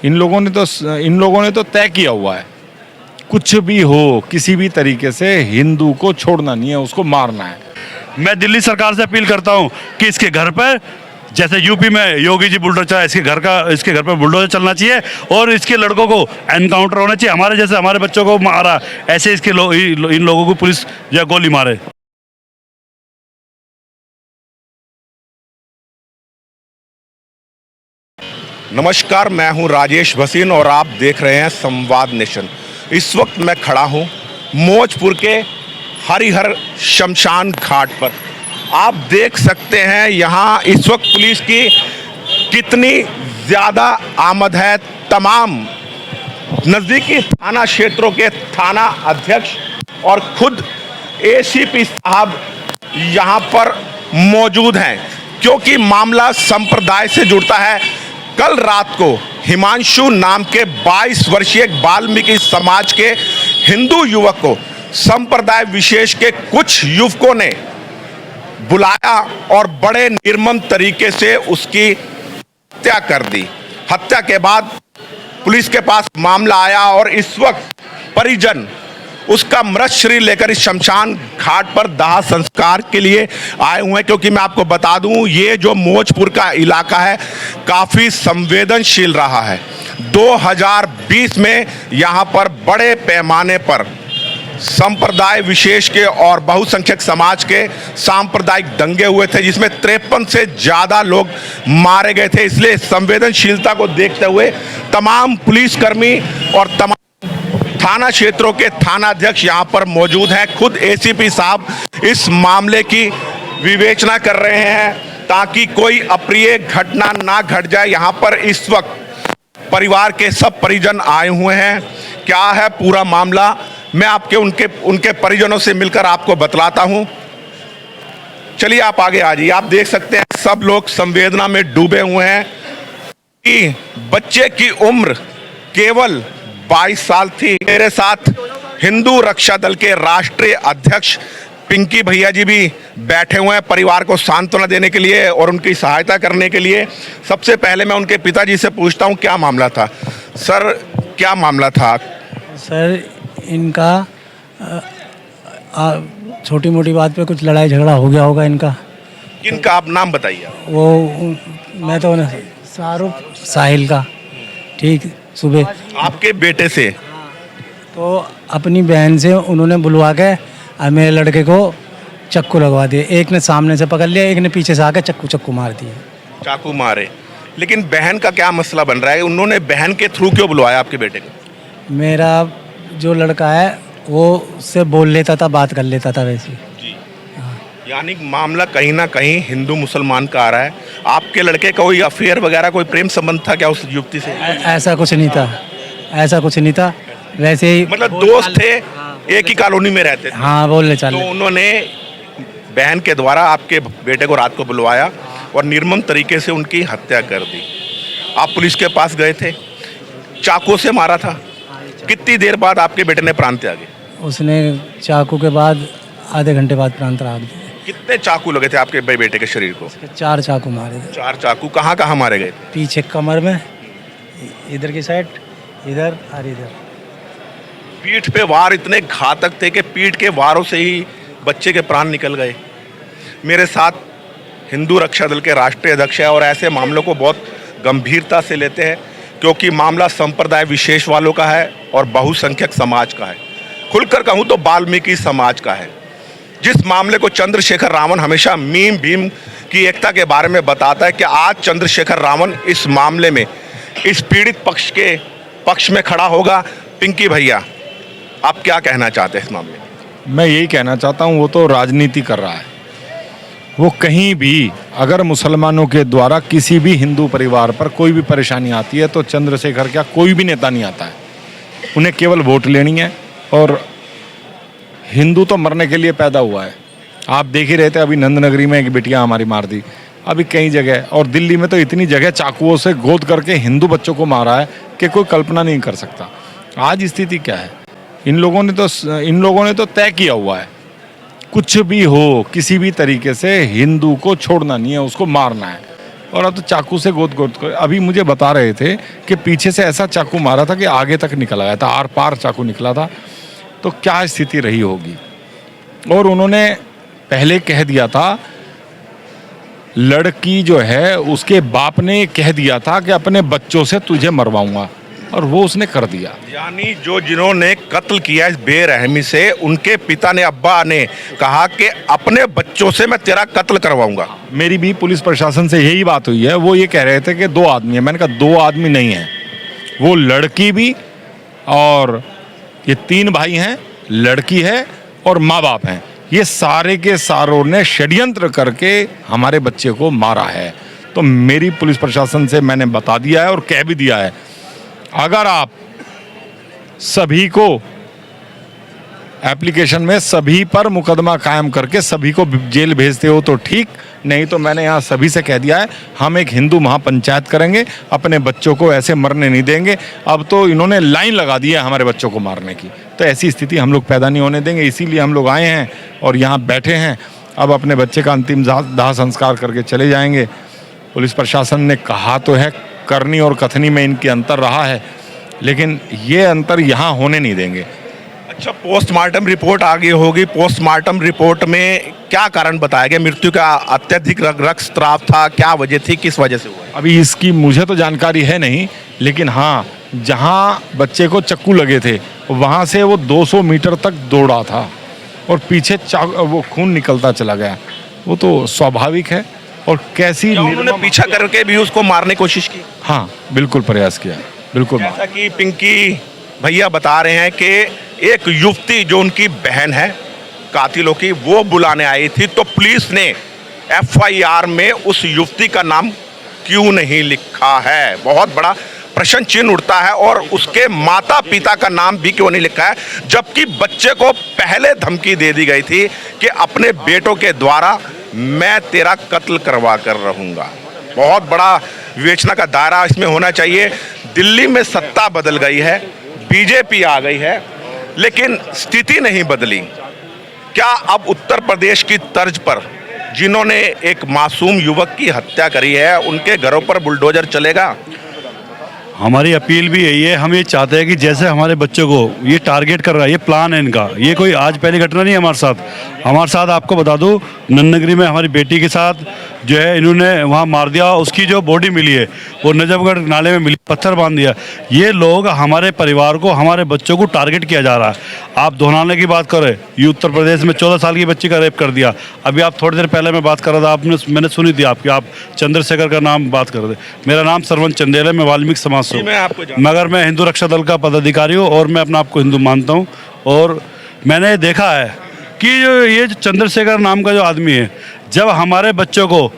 इन लोगों ने तो तय किया हुआ है, कुछ भी हो किसी भी तरीके से हिंदू को छोड़ना नहीं है, उसको मारना है। मैं दिल्ली सरकार से अपील करता हूं कि इसके घर पर, जैसे यूपी में योगी जी बुलडोजर चला, इसके घर पर बुलडोजर चलना चाहिए और इसके लड़कों को एनकाउंटर होना चाहिए। हमारे जैसे हमारे बच्चों को मारा, ऐसे इन लोगों को पुलिस या गोली मारे। नमस्कार, मैं हूं राजेश भसीन और आप देख रहे हैं संवाद नेशन। इस वक्त मैं खड़ा हूं मौजपुर के हरिहर शमशान घाट पर। आप देख सकते हैं यहां इस वक्त पुलिस की कितनी ज़्यादा आमद है। तमाम नज़दीकी थाना क्षेत्रों के थाना अध्यक्ष और खुद एसीपी साहब यहां पर मौजूद हैं, क्योंकि मामला संप्रदाय से जुड़ता है। कल रात को हिमांशु नाम के 22 वर्षीय वाल्मीकि समाज के हिंदू युवक को संप्रदाय विशेष के कुछ युवकों ने बुलाया और बड़े निर्मम तरीके से उसकी हत्या कर दी। हत्या के बाद पुलिस के पास मामला आया और इस वक्त परिजन उसका मृत शरीर लेकर इस शमशान घाट पर दाह संस्कार के लिए आए हुए हैं। क्योंकि मैं आपको बता दूं, ये जो मौजपुर का इलाका है काफ़ी संवेदनशील रहा है। 2020 में यहाँ पर बड़े पैमाने पर संप्रदाय विशेष के और बहुसंख्यक समाज के सांप्रदायिक दंगे हुए थे, जिसमें 53 से ज़्यादा लोग मारे गए थे। इसलिए संवेदनशीलता को देखते हुए तमाम पुलिसकर्मी और तमाम थाना क्षेत्रों के थाना अध्यक्ष यहाँ पर मौजूद हैं। खुद एसीपी साहब इस मामले की विवेचना कर रहे हैं ताकि कोई अप्रिय घटना ना घट जाए। यहाँ पर इस वक्त परिवार के सब परिजन आए हुए हैं। क्या है पूरा मामला, मैं आपके उनके परिजनों से मिलकर आपको बतलाता हूँ। चलिए आप आगे आ जाइए। आप देख सकते हैं सब लोग संवेदना में डूबे हुए हैं कि बच्चे की उम्र केवल 22 साल थी। मेरे साथ हिंदू रक्षा दल के राष्ट्रीय अध्यक्ष पिंकी भैया जी भी बैठे हुए हैं परिवार को सांत्वना देने के लिए और उनकी सहायता करने के लिए। सबसे पहले मैं उनके पिताजी से पूछता हूं क्या मामला था। सर, क्या मामला था? सर, इनका छोटी मोटी बात पे कुछ लड़ाई झगड़ा हो गया होगा इनका। किनका? आप नाम बताइए। वो मैं तो शाहरुख साहिल का, ठीक, सुबह आपके बेटे से? तो अपनी बहन से उन्होंने बुलवा के और मेरे लड़के को चक्कू लगवा दिए। एक ने सामने से पकड़ लिया, एक ने पीछे से आकर चक्कू मार दिए। चाकू मारे? लेकिन बहन का क्या मसला बन रहा है? उन्होंने बहन के थ्रू क्यों बुलवाया आपके बेटे को? मेरा जो लड़का है वो उससे बोल लेता था, बात कर लेता था वैसे जी। यानी मामला कहीं ना कहीं हिंदू मुसलमान का आ रहा है। आपके लड़के का कोई अफेयर वगैरह, कोई प्रेम संबंध था क्या उस युवती से? ऐसा कुछ नहीं था, ऐसा कुछ नहीं था। वैसे ही मतलब दोस्त थे, एक ही कॉलोनी में रहते थे। हाँ, बोलने चले। तो उन्होंने बहन के द्वारा आपके बेटे को रात को बुलवाया और निर्मम तरीके से उनकी हत्या कर दी। आप पुलिस के पास गए थे, चाकू से मारा था। कितनी देर बाद आपके बेटे ने प्राण त्यागे? उसने चाकू के बाद आधे घंटे बाद प्राण त्याग दिया। कितने चाकू लगे थे आपके बेटे के शरीर को? 4 चाकू मारे थे। 4 चाकू? कहाँ कहाँ मारे गए? पीछे कमर में, इधर की साइड, इधर और इधर। पीठ पे वार इतने घातक थे कि पीठ के वारों से ही बच्चे के प्राण निकल गए। मेरे साथ हिंदू रक्षा दल के राष्ट्रीय अध्यक्ष है और ऐसे मामलों को बहुत गंभीरता से लेते हैं, क्योंकि मामला संप्रदाय विशेष वालों का है और बहुसंख्यक समाज का है। खुलकर कहूँ तो वाल्मीकि समाज का है। जिस मामले को चंद्रशेखर रावण हमेशा मीम भीम की एकता के बारे में बताता है कि आज चंद्रशेखर रावण इस मामले में इस पीड़ित पक्ष के पक्ष में खड़ा होगा। पिंकी भैया, आप क्या कहना चाहते हैं इस मामले में? मैं यही कहना चाहता हूँ, वो तो राजनीति कर रहा है। वो कहीं भी अगर मुसलमानों के द्वारा किसी भी हिंदू परिवार पर कोई भी परेशानी आती है तो चंद्रशेखर क्या कोई भी नेता नहीं आता है। उन्हें केवल वोट लेनी है और हिंदू तो मरने के लिए पैदा हुआ है। आप देख ही रहे थे, अभी नंदनगरी में एक बिटिया हमारी मार दी, अभी कई जगह, और दिल्ली में तो इतनी जगह चाकुओं से गोद करके हिंदू बच्चों को मारा है कि कोई कल्पना नहीं कर सकता। आज स्थिति क्या है? इन लोगों ने तो तय किया हुआ है, कुछ भी हो किसी भी तरीके से हिंदू को छोड़ना नहीं है, उसको मारना है। और अब तो चाकू से गोद गोद कर, अभी मुझे बता रहे थे कि पीछे से ऐसा चाकू मारा था कि आगे तक निकल आया था, आर पार चाकू निकला था। तो क्या स्थिति रही होगी। और उन्होंने पहले कह दिया था, लड़की जो है उसके बाप ने कह दिया था कि अपने बच्चों से तुझे मरवाऊंगा, और वो उसने कर दिया। यानी जो जिन्होंने कत्ल किया इस बेरहमी से, उनके पिता ने, अब्बा ने कहा कि अपने बच्चों से मैं तेरा कत्ल करवाऊंगा। मेरी भी पुलिस प्रशासन से यही बात हुई है। वो ये कह रहे थे कि 2 आदमी है। मैंने कहा 2 आदमी नहीं है, वो लड़की भी और ये 3 भाई हैं, लड़की है और माँ बाप हैं। ये सारे के सारों ने षड्यंत्र करके हमारे बच्चे को मारा है। तो मेरी पुलिस प्रशासन से मैंने बता दिया है और कह भी दिया है, अगर आप सभी को एप्लीकेशन में सभी पर मुकदमा कायम करके सभी को जेल भेजते हो तो ठीक, नहीं तो मैंने यहाँ सभी से कह दिया है, हम एक हिंदू महापंचायत करेंगे, अपने बच्चों को ऐसे मरने नहीं देंगे। अब तो इन्होंने लाइन लगा दी है हमारे बच्चों को मारने की, तो ऐसी स्थिति हम लोग पैदा नहीं होने देंगे। इसीलिए हम लोग आए हैं और यहाँ बैठे हैं। अब अपने बच्चे का अंतिम दाह संस्कार करके चले जाएंगे। पुलिस प्रशासन ने कहा तो है, करनी और कथनी में इनकी अंतर रहा है, लेकिन ये अंतर यहाँ होने नहीं देंगे। अच्छा, पोस्टमार्टम रिपोर्ट आ गई होगी। पोस्टमार्टम रिपोर्ट में क्या कारण बताया गया? मृत्यु का अत्यधिक रक्तस्राव था, क्या वजह थी, किस वजह से हुआ? अभी इसकी मुझे तो जानकारी है नहीं, लेकिन हाँ, जहाँ बच्चे को चक्कू लगे थे वहाँ से वो 200 मीटर तक दौड़ा था और पीछे वो खून निकलता चला गया। वो तो स्वाभाविक है। और कैसी उन्होंने पीछा करके भी उसको मारने की कोशिश की? हाँ, बिल्कुल प्रयास किया, बिल्कुल। जैसा कि पिंकी भैया बता रहे हैं कि एक युवती जो उनकी बहन है कातिलों की, वो बुलाने आई थी, तो पुलिस ने FIR में उस युवती का नाम क्यों नहीं लिखा है? बहुत बड़ा प्रश्न चिन्ह उठता है। और उसके माता पिता का नाम भी क्यों नहीं लिखा है, जबकि बच्चे को पहले धमकी दे दी गई थी कि अपने बेटों के द्वारा मैं तेरा कत्ल करवा कर रहूँगा। बहुत बड़ा विवेचना का दायरा इसमें होना चाहिए। दिल्ली में सत्ता बदल गई है, BJP आ गई है, लेकिन स्थिति नहीं बदली। क्या अब उत्तर प्रदेश की तर्ज पर जिन्होंने एक मासूम युवक की हत्या करी है, उनके घरों पर बुलडोजर चलेगा? हमारी अपील भी यही है। हम ये चाहते हैं कि जैसे हमारे बच्चों को ये टारगेट कर रहा है, ये प्लान है इनका, ये कोई आज पहली घटना नहीं है हमारे साथ आपको बता दूं, नन्नगरी में हमारी बेटी के साथ जो है इन्होंने वहाँ मार दिया। उसकी जो बॉडी मिली है वो नजफगढ़ नाले में मिली, पत्थर बांध दिया। ये लोग हमारे परिवार को, हमारे बच्चों को टारगेट किया जा रहा है। आप दोहराने की बात करें, ये उत्तर प्रदेश में 14 साल की बच्ची का रेप कर दिया। अभी आप थोड़ी देर पहले मैं बात कर रहा था, मैंने सुनी थी आपकी, आप चंद्रशेखर का नाम बात कर रहे थे। मेरा नाम सरवन चंदेल है, मैं वाल्मीकि समाज से हूँ, मगर मैं हिंदू रक्षा दल का पदाधिकारी हूँ और मैं अपने आप को हिंदू मानता हूँ। और मैंने देखा है कि ये जो चंद्रशेखर नाम का जो आदमी है, जब हमारे बच्चों को,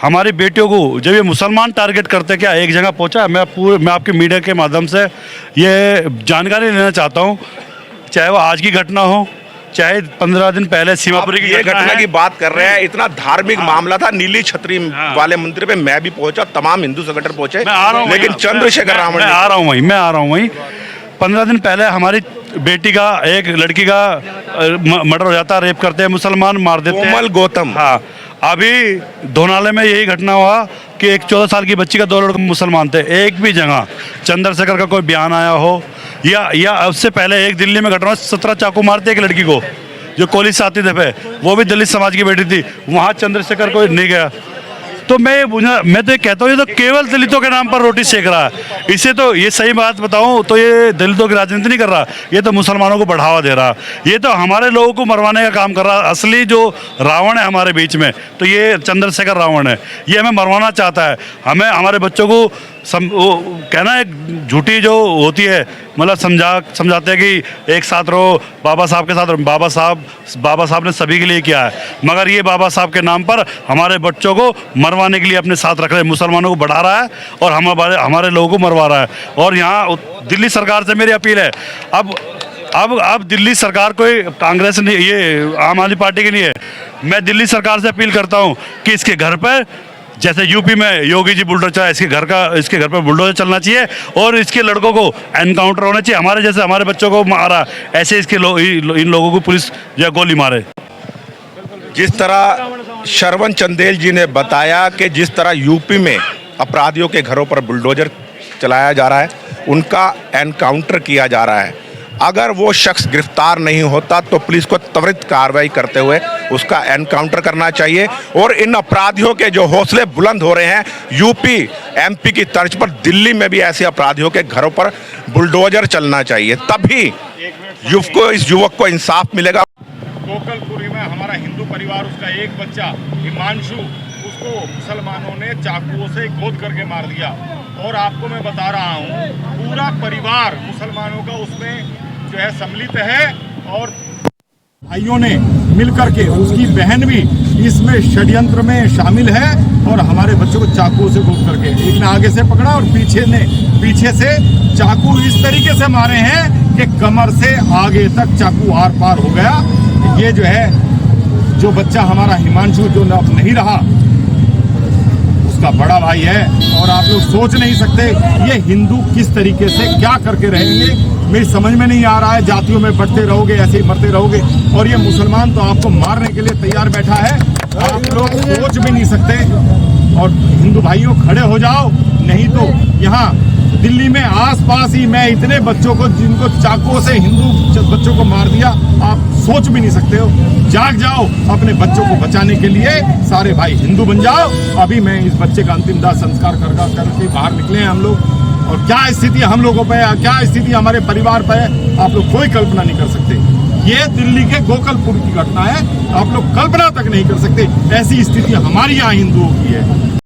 हमारी बेटियों को जब ये मुसलमान टारगेट करते, क्या एक जगह पहुंचा? मैं आपके मीडिया के माध्यम से ये जानकारी लेना चाहता हूं, चाहे वो आज की घटना हो, चाहे 15 दिन पहले सीमापुरी की घटना की बात कर रहे हैं। इतना धार्मिक मामला था, नीली छतरी वाले मंदिर पे मैं भी पहुंचा, तमाम हिंदू संगठन पहुंचे, लेकिन चंद्रशेखर रावण, मैं आ रहा हूँ वहीं 15 दिन पहले हमारी बेटी का, एक लड़की का मर्डर हो जाता, रेप करते हैं मुसलमान, मार देते हैं। कोमल गौतम। हाँ, अभी धोनाले में यही घटना हुआ कि एक 14 साल की बच्ची का 2 लड़के मुसलमान थे। एक भी जगह चंद्रशेखर का कोई बयान आया हो, या उससे पहले एक दिल्ली में घटना, 17 चाकू मारते एक लड़की को, जो कोली साथी थे, वो भी दलित समाज की बेटी थी, वहाँ चंद्रशेखर कोई नहीं गया। तो मैं तो ये कहता हूँ, ये तो केवल दलितों के नाम पर रोटी सेक रहा है। इसे तो, ये सही बात बताऊँ तो ये दलितों की राजनीति नहीं कर रहा, ये तो मुसलमानों को बढ़ावा दे रहा, ये तो हमारे लोगों को मरवाने का काम कर रहा। असली जो रावण है हमारे बीच में, तो ये चंद्रशेखर रावण है, ये हमें मरवाना चाहता है। हमें, हमारे बच्चों को कहना एक झूठी जो होती है, मतलब समझाते हैं कि एक साथ रहो, बाबा साहब के साथ रहो। बाबा साहब ने सभी के लिए किया है, मगर ये बाबा साहब के नाम पर हमारे बच्चों को मरवाने के लिए अपने साथ रख रहे हैं, मुसलमानों को बढ़ा रहा है और हमारे लोगों को मरवा रहा है। और यहाँ दिल्ली सरकार से मेरी अपील है, अब दिल्ली सरकार कोई कांग्रेस नहीं, ये आम आदमी पार्टी की नहीं है। मैं दिल्ली सरकार से अपील करता हूँ कि इसके घर पर, जैसे यूपी में योगी जी बुलडोजर चला, इसके घर पर बुलडोजर चलना चाहिए और इसके लड़कों को एनकाउंटर होना चाहिए। हमारे जैसे हमारे बच्चों को मारा, ऐसे इन लोगों को पुलिस जो गोली मारे। जिस तरह श्रवण चंदेल जी ने बताया कि जिस तरह यूपी में अपराधियों के घरों पर बुलडोजर चलाया जा रहा है, उनका एनकाउंटर किया जा रहा है। अगर वो शख्स गिरफ्तार नहीं होता तो पुलिस को त्वरित कार्रवाई करते हुए उसका एनकाउंटर करना चाहिए और इन अपराधियों के जो हौसले बुलंद हो रहे हैं यूपी एमपी की तर्ज पर दिल्ली में भी ऐसे अपराधियों के घरों पर बुलडोजर चलना चाहिए, तभी इस युवक को इंसाफ मिलेगा। गोकलपुरी में हमारा हिंदू परिवार, उसका एक बच्चा हिमांशु, उसको मुसलमानों ने चाकुओं से गोद करके मार दिया और आपको मैं बता रहा हूँ पूरा परिवार मुसलमानों का उसमें जो है सम्मिलित है और भाइयों ने मिलकर के, उसकी बहन भी इसमें षड्यंत्र में शामिल है और हमारे बच्चों को चाकुओं से गोद करके एक ने आगे से पकड़ा और पीछे से चाकू इस तरीके से मारे हैं कि कमर से आगे तक चाकू आर पार हो गया। ये जो है जो बच्चा हमारा हिमांशु जो अब नहीं रहा, उसका बड़ा भाई है और आप लोग सोच नहीं सकते ये हिंदू किस तरीके से क्या करके रहेंगे, मेरी समझ में नहीं आ रहा है। जातियों में बढ़ते रहोगे, ऐसे ही मरते रहोगे और ये मुसलमान तो आपको मारने के लिए तैयार बैठा है, आप लोग सोच भी नहीं सकते। और हिंदू भाइयों खड़े हो जाओ, नहीं तो यहाँ दिल्ली में आसपास ही मैं इतने बच्चों को जिनको चाकुओं से हिंदू बच्चों को मार दिया, आप सोच भी नहीं सकते हो। जाग जाओ, अपने बच्चों को बचाने के लिए सारे भाई हिंदू बन जाओ। अभी मैं इस बच्चे का अंतिम दाह संस्कार करके बाहर निकले हैं हम लोग और क्या स्थिति हम लोगों पे है, क्या स्थिति हमारे परिवार पे है, आप लोग कोई कल्पना नहीं कर सकते। ये दिल्ली के गोकलपुर की घटना है, आप लोग कल्पना तक नहीं कर सकते ऐसी स्थिति हमारी यहाँ हिंदुओं की है।